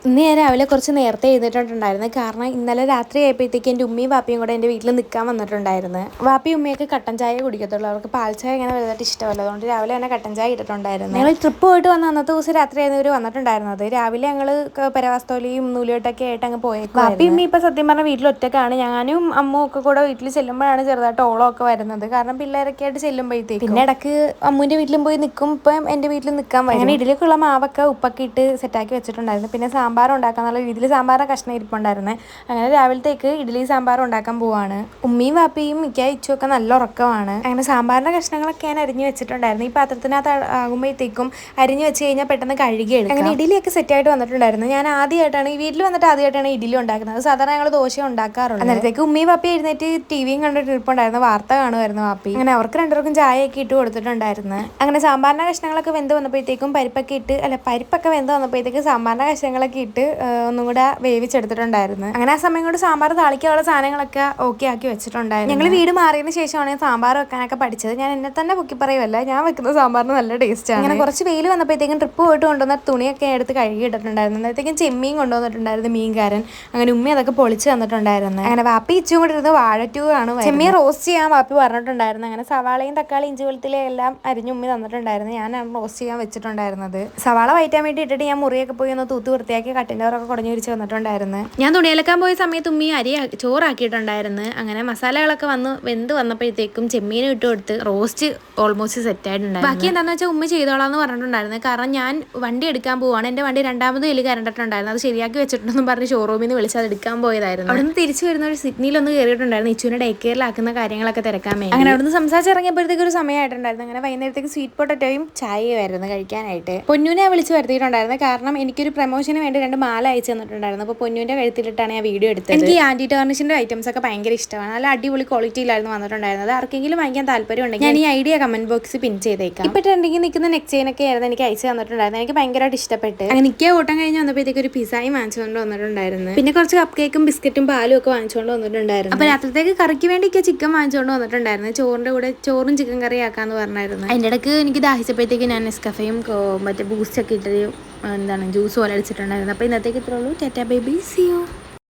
ഇന്ന് ഞാൻ രാവിലെ കുറച്ച് നേരത്തെ എഴുന്നേറ്റിട്ടുണ്ടായിരുന്നു. കാരണം ഇന്നലെ രാത്രി ആയപ്പോഴത്തേക്ക് എൻ്റെ ഉമ്മയും വാപ്പിയും കൂടെ എൻ്റെ വീട്ടിൽ നിൽക്കാൻ വന്നിട്ടുണ്ടായിരുന്നു. വാപ്പിയും ഉമ്മയൊക്കെ കട്ടൻ ചായ കുടിക്കത്തുള്ളൂ, അവർക്ക് പാൽ ചായ ഇങ്ങനെ വലുതായിട്ട് ഇഷ്ടമല്ല. അതുകൊണ്ട് രാവിലെ തന്നെ കട്ടൻ ചായ ഇട്ടിട്ടുണ്ടായിരുന്നു. ഞങ്ങൾ ട്രിപ്പ് പോയിട്ട് വന്ന അന്നത്തെ ദിവസം രാത്രി ആയിരുന്നു ഇവർ വന്നിട്ടുണ്ടായിരുന്നത്. രാവിലെ ഞങ്ങൾ പെരവാസ്തോലിയും നൂലുകെട്ടൊക്കെ ആയിട്ട് അങ്ങ് പോയേക്കും. വാപ്പിയും ഉമ്മയും ഇപ്പം സത്യം പറഞ്ഞാൽ വീട്ടിൽ ഒറ്റക്കാണ്. ഞാനും അമ്മും ഒക്കെ കൂടെ വീട്ടിൽ ചെല്ലുമ്പോഴാണ് ചെറുതായിട്ട് ഓളമൊക്കെ വരുന്നത്. കാരണം പിള്ളേരൊക്കെ ആയിട്ട് ചെല്ലുമ്പോഴത്തേക്ക് പിന്നെ ഇടയ്ക്ക് അമ്മുവിൻ്റെ വീട്ടിലും പോയി നിൽക്കും, ഇപ്പം എൻ്റെ വീട്ടിൽ നിൽക്കാൻ വരും. അങ്ങനെ ഇഡലിക്കുള്ള മാവൊക്കെ ഉപ്പൊക്കെ ഇട്ട് സെറ്റാക്കി വെച്ചിട്ടുണ്ടായിരുന്നു. പിന്നെ സാമ്പാർ ഉണ്ടാക്കാന്നുള്ള രീതിയിൽ സാമ്പാറിൻ്റെ കഷ്ണം ഇരിപ്പുണ്ടായിരുന്നു. അങ്ങനെ രാവിലത്തേക്ക് ഇഡ്ഡലി സാമ്പാർ ഉണ്ടാക്കാൻ പോവാണ്. ഉമ്മയും വാപ്പയും മിക്ക ഇച്ചുമൊക്കെ നല്ല ഉറക്കമാണ്. അങ്ങനെ സാമ്പാറിൻ്റെ കഷ്ണങ്ങളൊക്കെ ഞാൻ അരിഞ്ഞ് വെച്ചിട്ടുണ്ടായിരുന്നു. ഈ പാത്രത്തിനകത്ത് ആകുമ്പോഴത്തേക്കും അരിഞ്ഞ് വെച്ച് കഴിഞ്ഞാൽ പെട്ടെന്ന് കഴുകിയെടുക്കും. അങ്ങനെ ഇഡ്ഡലിയൊക്കെ സെറ്റായിട്ട് വന്നിട്ടുണ്ടായിരുന്നു. ഞാൻ ആദ്യമായിട്ടാണ് ഈ വീട്ടിൽ വന്നിട്ട് ആദ്യമായിട്ടാണ് ഇഡ്ഡലി ഉണ്ടാക്കുന്നത്. സാധാരണ ഞങ്ങൾ ദോശ ഉണ്ടാക്കാറുണ്ട്. അന്നേരത്തേക്ക് ഉമ്മയും വാപ്പി എഴുന്നേറ്റ് ടിവിയും കണ്ടിട്ട് ഇരിപ്പുണ്ടായിരുന്നു, വാർത്ത കാണുമായിരുന്നു വാപ്പി. അങ്ങനെ അവർക്ക് രണ്ടുപേർക്കും ചായയൊക്കെ ഇട്ട് കൊടുത്തിട്ടുണ്ടായിരുന്നു. അങ്ങനെ സാമ്പാറിൻ്റെ കഷ്ണങ്ങളൊക്കെ വെന്ത് വന്നപ്പോഴത്തേക്കും പരിപ്പൊക്കെ വെന്ത് വന്നപ്പോഴത്തേക്ക് സാമ്പാറിൻ്റെ കഷ്ണങ്ങളൊക്കെ ഇട്ട് ഒന്നും കൂടെ വേവിച്ചെടുത്തിട്ടുണ്ടായിരുന്നു. അങ്ങനെ ആ സമയം കൊണ്ട് സാമ്പാർ താളിക്കാനുള്ള സാധനങ്ങളൊക്കെ ഓക്കെ ആക്കി വെച്ചിട്ടുണ്ടായിരുന്നു. ഞങ്ങൾ വീട് മാറിയതിന് ശേഷമാണ് സാമ്പാർ വെക്കാനൊക്കെ പഠിച്ചത്. ഞാൻ എന്നെ തന്നെ പൊക്കി പറയുമല്ല, ഞാൻ വെക്കുന്ന സാമ്പാറിന് നല്ല ടേസ്റ്റാണ്. അങ്ങനെ കുറച്ച് വെയിൽ വന്നപ്പോഴത്തേക്കും ട്രിപ്പ് പോയിട്ട് കൊണ്ടുവന്ന തുണിയൊക്കെ എടുത്ത് കഴുകിയിട്ടിട്ടുണ്ടായിരുന്നു. അന്നേരത്തേക്കും ചെമ്മീൻ കൊണ്ടുവന്നിട്ടുണ്ടായിരുന്നു മീൻകാരൻ. അങ്ങനെ ഉമ്മ അതൊക്കെ പൊളിച്ച് തന്നിട്ടുണ്ടായിരുന്നു. അങ്ങനെ വാപ്പി ഇച്ചും കൂടെ ഇരുന്ന് വാഴറ്റൂ കാണും. ചെമ്മീൻ റോസ്റ്റ് ചെയ്യാൻ വാപ്പി പറഞ്ഞിട്ടുണ്ടായിരുന്നു. അങ്ങനെ സവാളയും തക്കാളി ഇഞ്ചി വെളുത്തുള്ളിയും എല്ലാം അരിഞ്ഞ് ഉമ്മി തന്നിട്ടുണ്ടായിരുന്നു. ഞാനാണ് റോസ്റ്റ് ചെയ്യാൻ വെച്ചിട്ടുണ്ടായിരുന്നത്. സവാള വയറ്റാൻ വേണ്ടി ഇട്ടിട്ട് ഞാൻ മുറിയൊക്കെ പോയി ഒന്ന് തൂത്ത് വൃത്തിയാക്കി കട്ടിൻ്റെ ഓറൊക്കെ കുടഞ്ഞു വിരിച്ച് വന്നിട്ടുണ്ടായിരുന്നു. ഞാൻ തുണിയിലക്കാൻ പോയ സമയത്ത് ഉമ്മി ചോറാക്കിയിട്ടുണ്ടായിരുന്നു. അങ്ങനെ മസാലകളൊക്കെ വെന്ത് വന്നപ്പോഴത്തേക്കും ചെമ്മീനും ഇട്ട് കൊടുത്ത് റോസ്റ്റ് ഓൾമോസ്റ്റ് സെറ്റ് ആയിട്ടുണ്ടായിരുന്നു. ബാക്കി എന്താണെന്ന് വെച്ചാൽ ഉമ്മ ചെയ്തോളാന്ന് പറഞ്ഞിട്ടുണ്ടായിരുന്നു. കാരണം ഞാൻ വണ്ടി എടുക്കാൻ പോവാണ്. എൻ്റെ വണ്ടി രണ്ടാമത് എലി കരണ്ടിട്ടുണ്ടായിരുന്നു. അത് ശരിയാക്കി വെച്ചിട്ടുണ്ടെന്ന് പറഞ്ഞ് ഷോറൂമിൽ നിന്ന് വിളിച്ച് അത് എടുക്കാൻ പോയതായിരുന്നു. അവിടെ നിന്ന് തിരിച്ചു വരുന്ന ഒരു സിഗ്നലൊന്ന് കയറിയിട്ടുണ്ടായിരുന്നു ഇച്ചുവിനെ ഡേ കെയറിലാക്കുന്ന കാര്യങ്ങളൊക്കെ തിരക്കാൻ വേണ്ടി. അങ്ങനെ അവിടെ നിന്ന് സംസാരിച്ചിറങ്ങിയപ്പോഴത്തേക്ക് ഒരു സമയമായിട്ടുണ്ടായിരുന്നു. അങ്ങനെ വൈകുന്നേരത്തേക്ക് സ്വീറ്റ് പൊട്ടറ്റോയും ചായയുമായിരുന്നു കഴിക്കാനായിട്ട്. പൊന്നുവിനെ വിളിച്ച് വരുത്തിയിട്ടുണ്ടായിരുന്നു. കാരണം എനിക്കൊരു പ്രൊമോഷന് വേണ്ടി 2 മാല അയച്ചു തന്നിട്ടുണ്ടായിരുന്നു. അപ്പോൾ പൊന്നുവിൻ്റെ കഴുത്തിലിട്ടാണ് ഞാൻ വീഡിയോ എടുത്തത്. എനിക്ക് ഈ ആൻറ്റി ടേർണിഷിൻ്റെ ഐറ്റംസ് ഒക്കെ ഭയങ്കര ഇഷ്ടമാണ്. നല്ല അടിപൊളി ക്വാളിറ്റിയിലായിരുന്നു വന്നിട്ടുണ്ടായിരുന്നത്. ആർക്കെങ്കിലും വാങ്ങിക്കാൻ താല്പര്യം ഉണ്ടെങ്കിൽ ഞാൻ ഈ ഐഡിയ കമന്റ് ബോക്സിൽ പിൻ ചെയ്തേക്കാം. ഇപ്പോൾ ട്രെൻഡിങ്ങിൽ നിൽക്കുന്ന നെക്ക് ചെയിനൊക്കെ ആയിരുന്നു എനിക്ക് അയച്ചു തന്നിട്ടുണ്ടായിരുന്നു. എനിക്ക് ഭയങ്കരമായിട്ട് ഇഷ്ടപ്പെട്ട്. അങ്ങനെ നിൽക്കുക ഓട്ടം കഴിഞ്ഞ് വന്നപ്പോഴത്തേക്ക് ഒരു പിസ്സയും വാങ്ങിച്ചുകൊണ്ട് വന്നിട്ടുണ്ടായിരുന്നു. പിന്നെ കുറച്ച് കപ്പ് കേക്കും ബിസ്ക്കറ്റും പാലും ഒക്കെ വാങ്ങിച്ചുകൊണ്ട് വന്നിട്ടുണ്ടായിരുന്നു. അപ്പോൾ രാത്രിത്തേക്ക് കറിക്ക് വേണ്ടി ചിക്കൻ വാങ്ങിച്ചുകൊണ്ട് വന്നിട്ടുണ്ടായിരുന്നു. ചോറിൻ്റെ കൂടെ ചോറും ചിക്കൻ കറി ആക്കാന്ന് പറഞ്ഞായിരുന്നു. അതിൻ്റെ ഇടയ്ക്ക് എനിക്ക് ദാഹിച്ചപ്പോഴത്തേക്ക് ഞാൻ നെസ്കഫയും മറ്റേ ബൂസ്റ്റൊക്കെ ഇട്ടൊരു ജ്യൂസ് പോലെ അടിച്ചിട്ടുണ്ടായിരുന്നു. അപ്പോൾ ഇന്നത്തേക്ക് ഇത്രേ ഉള്ളൂ. Tata baby, see U.